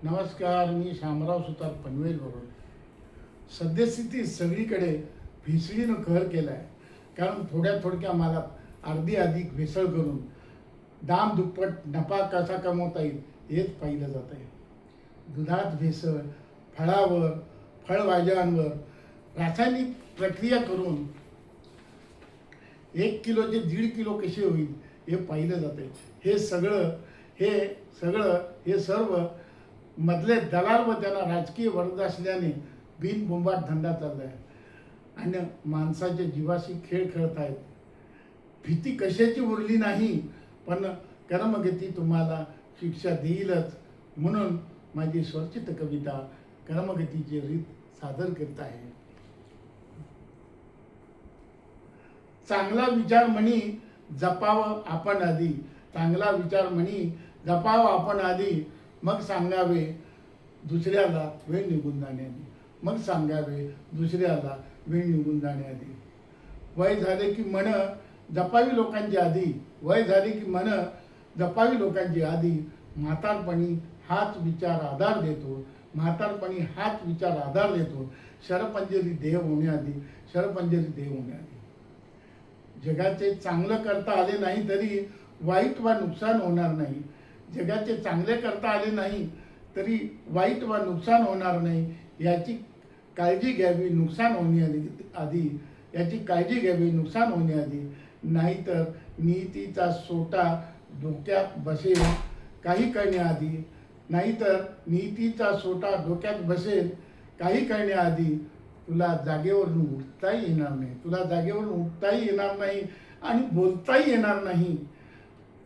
नमस्कार, मी शामराव सुतार पनवेलवरून. सद्यस्थिती सगळीकडे भेसळीनं कहर केला आहे. कारण थोड्या मालात अर्धी अधिक भेसळ करून दाम दुप्पट नफा कसा कमवता येईल हेच पाहिलं जात आहे. दुधात भेसळ, फळावर, फळभाज्यांवर रासायनिक प्रक्रिया करून 1 किलोचे 1.5 किलो कसे होईल हे पाहिलं जात आहे. हे सर्व मधले दलाल व त्यांना राजकीय वर्ग असल्याने बिनबोंबाट धंदा चालला आहे आणि माणसाच्या जीवाशी खेळ खेळत आहेत. भीती कशाची उरली नाही, पण कर्मगती तुम्हाला शिक्षा देईलच. म्हणून माझी स्वरचित कविता कर्मगतीची रीत सादर करत आहे. चांगला विचार म्हणी जपावं आपण आधी, चांगला विचार म्हणी जपावं आपण आधी, मग सांगावे दुसऱ्याला वेळ निघून जाण्याआधी, मग सांगावे दुसऱ्याला वेळ निघून जाण्याआधी. वय झाले की मन जपावी लोकांची आधी, वय झाले की मन जपावी लोकांची आधी. म्हातारपणी हाच विचार आधार देतो, म्हातारपणी हाच विचार आधार देतो. शरपंजरी देव होण्याआधी, शरपंजरी देव होण्याआधी. जगाचे चांगलं करता आले नाही तरी वाईट वा नुकसान होणार नाही. जगाचे चांगले करता आले नाही तरी वाईट वा नुकसान होणार नाही, याची काळजी घ्यावी नुकसान होण्याआधी, याची काळजी घ्यावी नुकसान होण्याआधी. नाहीतर नीतीचा सोटा डोक्यात बसेल काही करण्याआधी, नाहीतर नीतीचा सोटा डोक्यात बसेल काही करण्याआधी. तुला जागेवरून उठताही येणार नाही, तुला जागेवरून उठताही येणार नाही आणि बोलताही येणार नाही,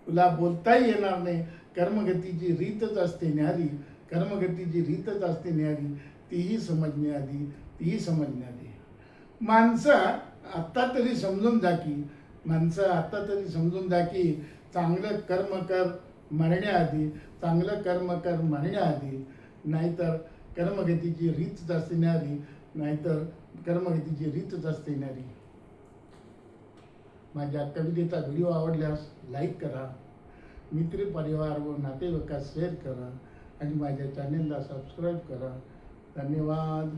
तुला बोलताही येणार नाही. कर्मगतीची रीतच असते न्यारी, कर्मगतीची रीतच असते न्यारी. तीही समजण्याआधी, तीही समजण्याआधी. माणसं आत्ता तरी समजून जा की, माणसं आत्ता तरी समजून जा की, चांगलं कर्म कर मरण्याआधी, चांगलं कर्म कर मरण्याआधी. नाहीतर कर्मगतीची रीतच असते न्यारी, नाहीतर कर्मगतीची रीतच असते न्यारी. माझ्या कवितेचा व्हिडिओ आवडल्यास लाईक करा, मित्र परिवार व नातेवाईकास शेअर करा आणि माझ्या चॅनेलला सबस्क्राईब करा. धन्यवाद.